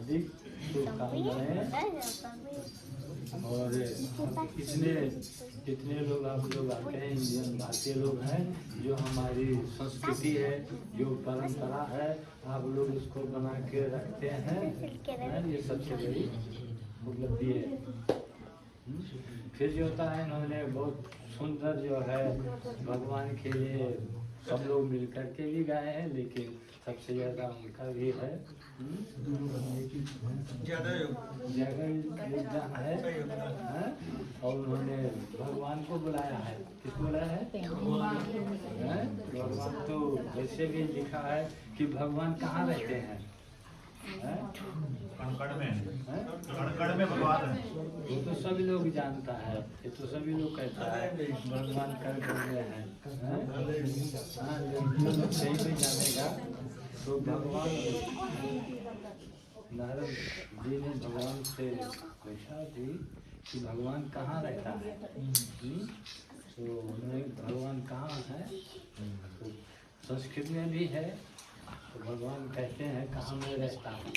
हार्दिक शुभकामनाएं। और इसने जितने लोग आप लोग आते हैं, इंडियन भारतीय लोग हैं, जो हमारी संस्कृति है, जो परंपरा है, आप लोग उसको बना के रखते हैं, ये सबसे बड़ी उपलब्धि है। फिर जो होता है, इन्होंने बहुत सुंदर जो है भगवान के लिए सब लोग मिल करके भी गाए हैं, लेकिन सबसे ज़्यादा उनका भी है ज़्यादा योगदान है। और उन्होंने भगवान को बुलाया है। किसको बुलाया है? भगवान। तो वैसे भी लिखा है कि भगवान कहाँ रहते हैं? कण में भगवान है। ये तो सभी लोग जानता है, ये तो सभी लोग कहता है भगवान कण में है। सही भी जानेगा तो भगवान। नारद जी ने भगवान से पूछा कि भगवान कहाँ रहता है? तो उन्होंने भगवान कहाँ है? तो संस्कृत में भी है। तो भगवान कहते हैं कहाँ मैं रहता हूँ।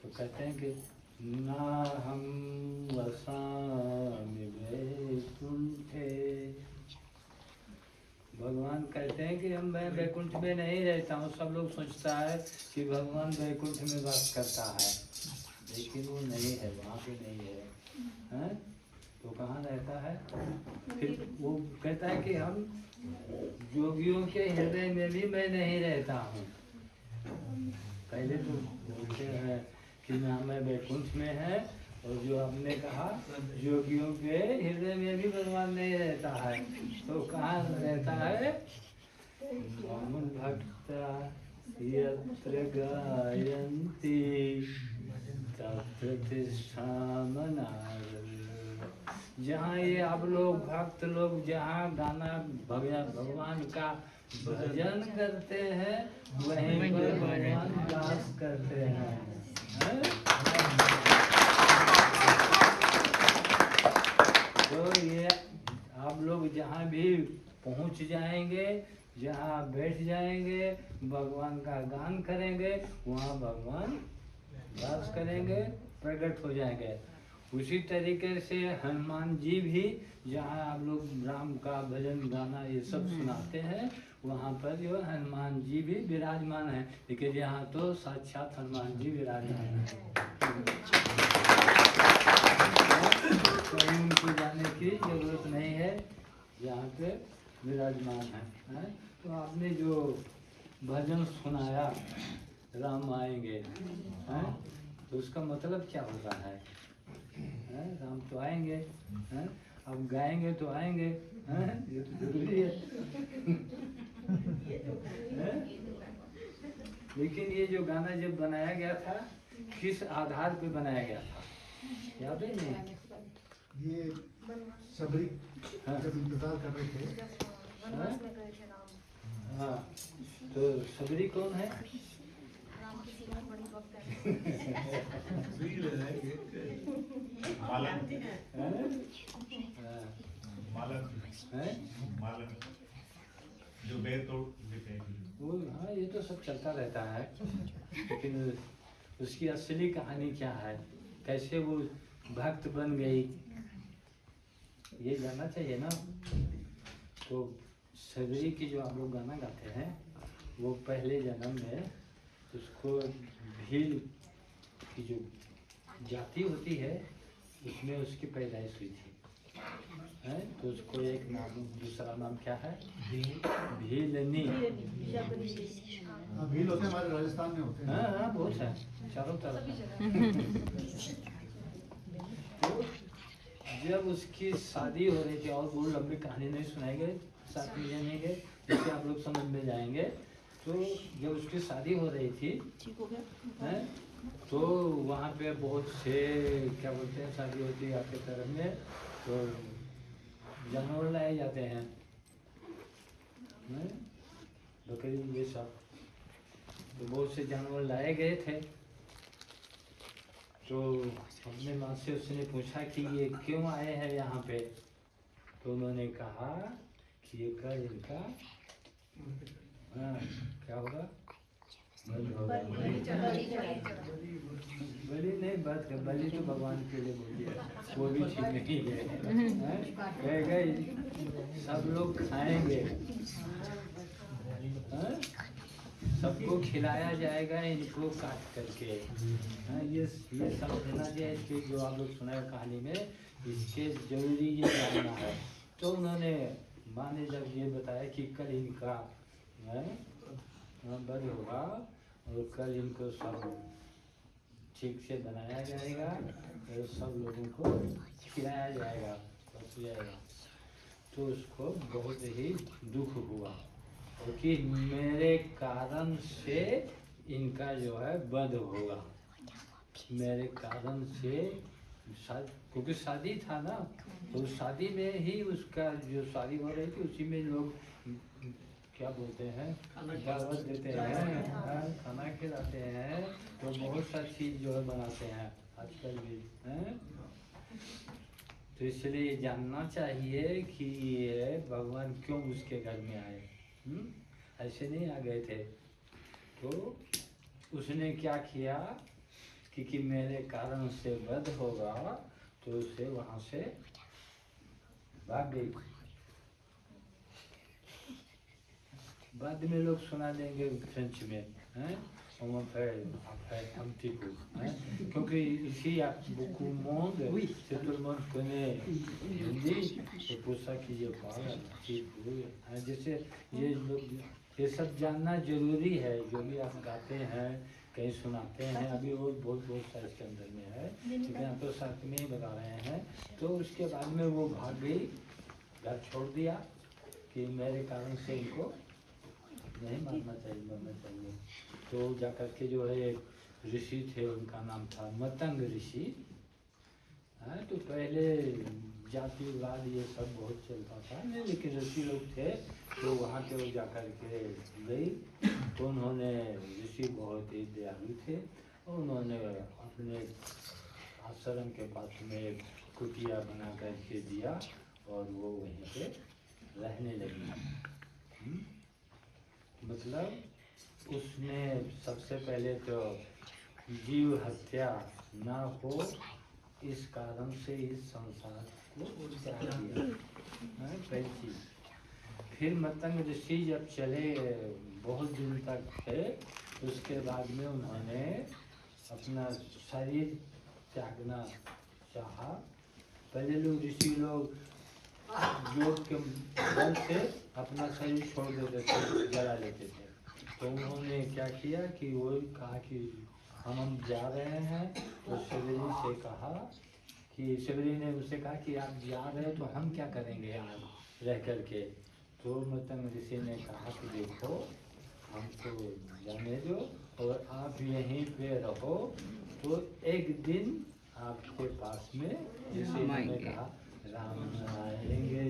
तो कहते हैं कि ना हम वसामि वैकुंठे। भगवान कहते हैं कि मैं वैकुंठ में नहीं रहता हूँ। सब लोग सोचता है कि भगवान वैकुंठ में वास करता है, लेकिन वो नहीं है, वहाँ पे नहीं है, तो कहाँ रहता है? फिर वो कहता है कि हम योगियों के हृदय में भी मैं नहीं रहता हूँ। पहले तो बोलते हैं कि ना मैं वैकुंठ में है, और जो आपने कहा योगियों के हृदय में भी भगवान नहीं रहता है, तो कहाँ रहता है? मम भक्ता यत्र गायन्ति तत्र तिष्ठामि नारद। जहाँ ये आप लोग भक्त लोग जहाँ गाना भगवान का भजन करते हैं, वहीं पर भगवान वास करते हैं। तो ये आप लोग जहाँ भी पहुँच जाएंगे, जहाँ बैठ जाएंगे, भगवान का गान करेंगे, वहाँ भगवान वास करेंगे, प्रकट हो जाएंगे। उसी तरीके से हनुमान जी भी जहाँ आप लोग राम का भजन गाना ये सब सुनाते हैं, वहाँ पर जो हनुमान जी भी विराजमान है। लेकिन यहाँ तो साक्षात हनुमान जी विराजमान है, कहीं उनको जाने की जरूरत नहीं है, यहाँ पे विराजमान है। तो आपने जो भजन सुनाया राम आएंगे, तो उसका मतलब क्या होता है? राम तो आएंगे, अब गाएंगे तो आएंगे, ये तो जरूरी है। लेकिन ये जो गाना जब बनाया गया था, किस आधार पे बनाया गया था, याद है नहीं? ये सबरी जब इंतजार कर रहे थे। हाँ, तो सबरी कौन है? मालक जो बेर तोड़ देते हैं वो। हाँ, ये तो सब चलता रहता है, लेकिन उसकी असली कहानी क्या है, कैसे वो भक्त बन गई, ये जानना चाहिए ना। तो सबरी की जो आप लोग गाना गाते हैं, वो पहले जन्म में उसको भील की जो जाति होती है, उसमें उसकी पैदाइश हुई थी, तो उसको एक नाम, दूसरा नाम क्या है? भीलनी। भील होते हमारे राजस्थान में होते हैं। हाँ हाँ, बहुत है, चारों तरफ। तो जब उसकी शादी हो रही थी, और वो लंबी कहानी नहीं सुनाएंगे, साथ में जानेंगे, जिससे आप लोग समझ में जाएंगे। तो जब उसकी शादी हो रही थी, तो वहाँ पे बहुत से क्या बोलते हैं, शादी होती है आपके तरफ में, तो जानवर लाए जाते हैं, बकरी ये सब। तो बहुत से जानवर लाए गए थे। तो अपने माँ से उसने पूछा कि ये क्यों आए हैं यहाँ पे? तो उन्होंने कहा कि ये कल इनका क्या होगा? बात कर, बलि तो भगवान के लिए बोल दिया, वो भी ठीक नहीं है, कहेगा सब लोग खाएंगे, हैं? सबको खिलाया जाएगा इनको काट करके, हाँ, ये समझना चाहिए कि जो आप लोग सुना है कहानी में, इसके जरूरी ये जानना है। तो उन्होंने माँ ने जब ये बताया कि कल इनका वध होगा और कल इनको सब ठीक से बनाया जाएगा और सब लोगों को खिलाया जाएगा, तो उसको बहुत ही दुख हुआ क्योंकि मेरे कारण से इनका जो है वध होगा, मेरे कारण से क्योंकि शादी था ना, तो शादी में ही उसका जो शादी हो रही थी उसी में लोग क्या बोलते हैं, दावत देते हैं, खाना खिलाते हैं, तो बहुत सा चीज जो है बनाते हैं आजकल भी, हैं? तो इसलिए जानना चाहिए कि ये भगवान क्यों उसके घर में आए, ऐसे नहीं आ गए थे। तो उसने क्या किया कि मेरे कारण से वध होगा, तो उसे वहां से भाग गई। बाद में लोग सुना देंगे फ्रेंच में, हैं? क्योंकि ici il y a beaucoup de monde, si tout le monde connaît Hindi, तो पूछा कि ये parle un petit peu, जैसे ये सब जानना जरूरी है, जो भी आप गाते हैं कहीं सुनाते हैं, अभी वो बहुत सा इसके अंदर में है, लेकिन आप तो साथ में ही बता रहे हैं। तो उसके बाद में वो भाग गई, घर छोड़ दिया कि मेरे कारण से इनको नहीं मारना चाहिए। तो जाकर के जो है एक ऋषि थे, उनका नाम था मतंग ऋषि। तो पहले जातिवाद ये सब बहुत चलता था, नहीं, लेकिन ऋषि लोग थे तो वहाँ के वो जाकर के गई, तो उन्होंने, ऋषि बहुत ही दयालु थे और उन्होंने अपने आश्रम के पास में कुटिया बना करके दिया और वो वहीं पे रहने लगी। मतलब उसने सबसे पहले तो जीव हत्या ना हो इस कारण से इस संसार को त्याग दिया, पहली चीज। फिर मतंग ऋषि जब चले बहुत दिन तक थे, उसके बाद में उन्होंने अपना शरीर त्यागना चाहा। पहले लोग ऋषि लोग योग के बल से अपना शरीर छोड़ देते थे, जला लेते थे। तो उन्होंने क्या किया कि वो कहा कि हम जा रहे हैं, तो शिवरी से कहा कि शिवरी ने उससे कहा कि आप जा रहे हैं तो हम क्या करेंगे यहाँ रह करके। तो मतंग ऋषि ने कहा कि देखो हमको जाने दो और आप यहीं पे रहो, तो एक दिन आपके पास में जैसे मैंने कहा राम आएंगे।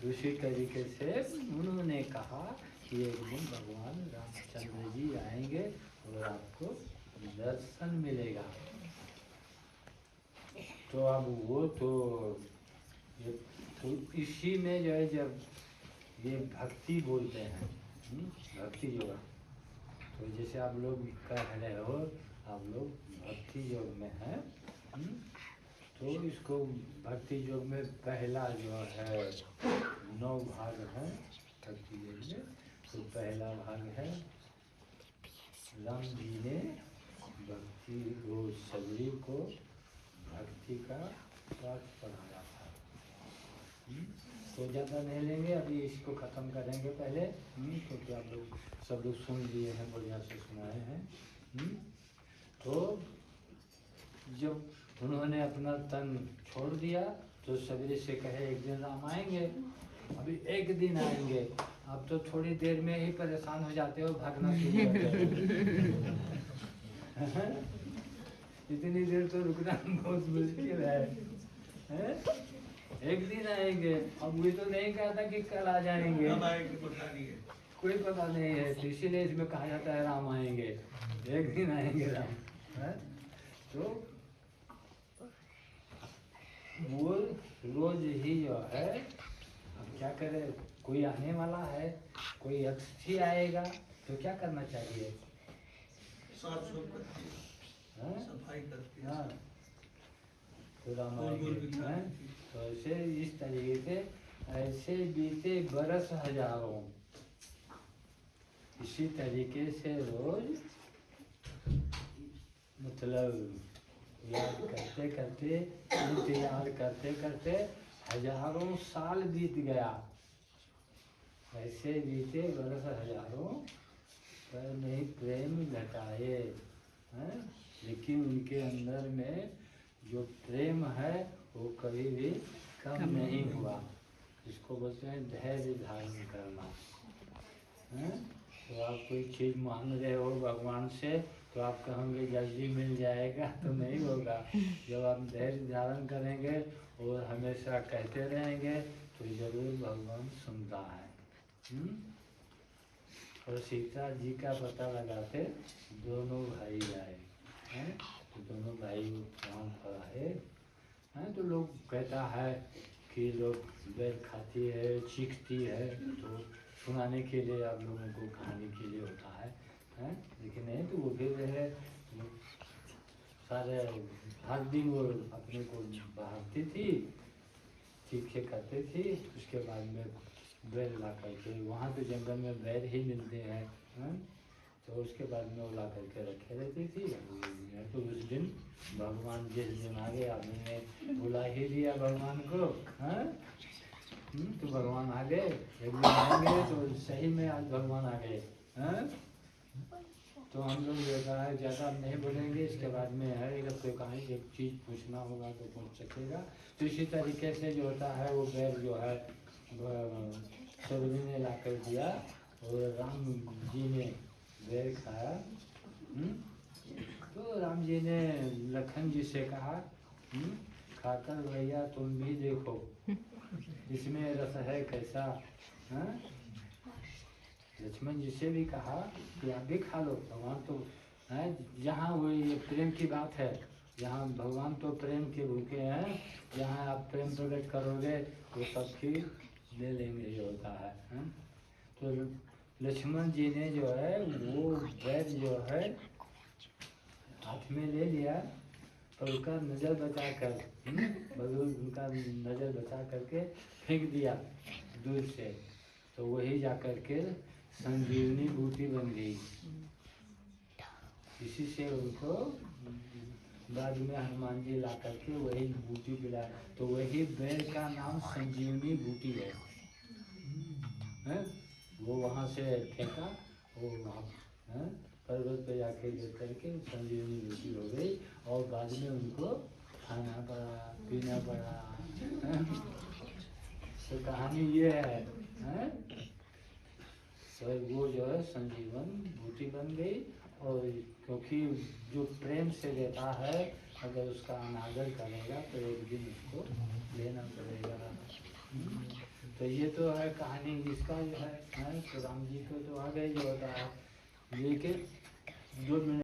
दूसरी तरीके से उन्होंने कहा कि एक दिन भगवान रामचंद्र जी आएंगे और आपको दर्शन मिलेगा। तो अब वो तो इसी में जो है, जब ये भक्ति बोलते हैं, भक्ति योग, तो जैसे आप लोग कह रहे हो आप लोग भक्ति योग में हैं, तो इसको भक्ति योग में पहला जो है 9 भाग है भक्ति योग में। तो पहला भाग है राम जी ने भक्ति को सबरी को भक्ति का पाठ पढ़ाया था। तो ज़्यादा नहीं लेंगे, अभी इसको ख़त्म करेंगे पहले, क्योंकि आप लोग सब लोग सुन लिए हैं, बढ़िया से सुनाए हैं। तो जब उन्होंने अपना तन छोड़ दिया तो सवेरे से कहे एक दिन राम आएंगे, अभी एक दिन आएंगे। अब तो थोड़ी देर में ही परेशान हो जाते हो, भागना शुरू करते हो। इतनी देर तो रुकना बहुत मुश्किल है। एक दिन आएंगे, अब वो तो नहीं कहा था कि कल आ जाएंगे, कोई पता नहीं है, तो इसीलिए इसमें कहा जाता है राम आएंगे, एक दिन आएंगे राम। तो वो रोज ही जो है, अब क्या करे, कोई आने वाला है, कोई अतिथि आएगा तो क्या करना चाहिए, साफ सुफ करती है, हैं? सफाई करती है। हाँ, तो राम फूल वूल आएंगे, बिछा हैं? देती है। तो ऐसे इस तरीके से ऐसे बीते बरस हजारों, इसी तरीके से रोज मतलब याद करते करते, इंतजार करते करते हजारों साल बीत गया। ऐसे बीते बरस हजारों पर नहीं प्रेम घटाए, हैं? लेकिन उनके अंदर में जो प्रेम है वो कभी भी कम नहीं हुआ। इसको बोलते हैं धैर्य धारण करना, हैं? तो आप कोई चीज़ मांग रहे हो भगवान से तो आप कहोगे जल्दी मिल जाएगा, तो नहीं होगा। जब आप धैर्य धारण करेंगे और हमेशा कहते रहेंगे तो जरूर भगवान सुनता है। और सीता जी का पता लगाते दोनों भाई आए, हैं? तो दोनों भाई वहाँ पर आए, हैं? तो लोग कहता है कि लोग बैल खाती है, चीखती है, तो सुनाने के लिए आप लोगों को कहानी के लिए होता है, हैं? लेकिन नहीं, तो वो फिर है सारे हर दिन वो अपने को बहारती थी, चीखे करती थी। उसके बाद में बैल ला करके, वहाँ तो जंगल में बैल ही मिलते हैं, हैं? तो उसके बाद में वो ला करके रखे रहती थी। तो उस दिन भगवान जिस दिन आ गए, आदमी ने बुला ही दिया भगवान को, हैं? तो भगवान आ गए, एक दिन आएंगे तो सही में आज भगवान आ गए, हैं? तो हम लोग देखा है ज़्यादा नहीं बोलेंगे, इसके बाद में है अगर कोई कहीं एक चीज़ पूछना होगा तो पूछ सकेगा। तो इसी तरीके से जो होता है वो बैल जो है सब्जी ने ला कर दिया और राम जी ने बैल खाया। तो राम जी ने लखन जी से कहा, खाकर भैया तुम भी देखो इसमें रस है कैसा, हैं? लक्ष्मण जी से भी कहा कि आप भी खा लो, भगवान तो है। जहाँ वो ये प्रेम की बात है, यहाँ भगवान तो प्रेम के भूखे हैं, जहाँ आप प्रेम प्रकट करोगे तो सब चीज ले लेंगे, ये होता है, हैं? तो लक्ष्मण जी ने जो है वो बैल जो है हाथ में ले लिया, और उसका नज़र बचा कर, उनका नज़र बचा करके फेंक दिया दूर से। तो वही जा कर के संजीवनी बूटी बन गई। इसी से उनको बाद में हनुमान जी ला करके वही बूटी पिलाया, तो वही बैल का नाम संजीवनी बूटी है, हैं? वो वहाँ से फेंका, वो वहाँ पर्वत पे जाके गिर करके संजीवनी बूटी हो गई, और बाद में उनको खाना पड़ा, पीना पड़ा, हैं? तो कहानी ये है, हैं? तो वो जो है संजीवन बूटी बन गई। और क्योंकि जो प्रेम से देता है, अगर उसका अनादर करेगा तो एक दिन उसको लेना पड़ेगा। तो ये तो है कहानी इसका जो है, तो राम जी को तो आ गए जो होता है, लेकिन जो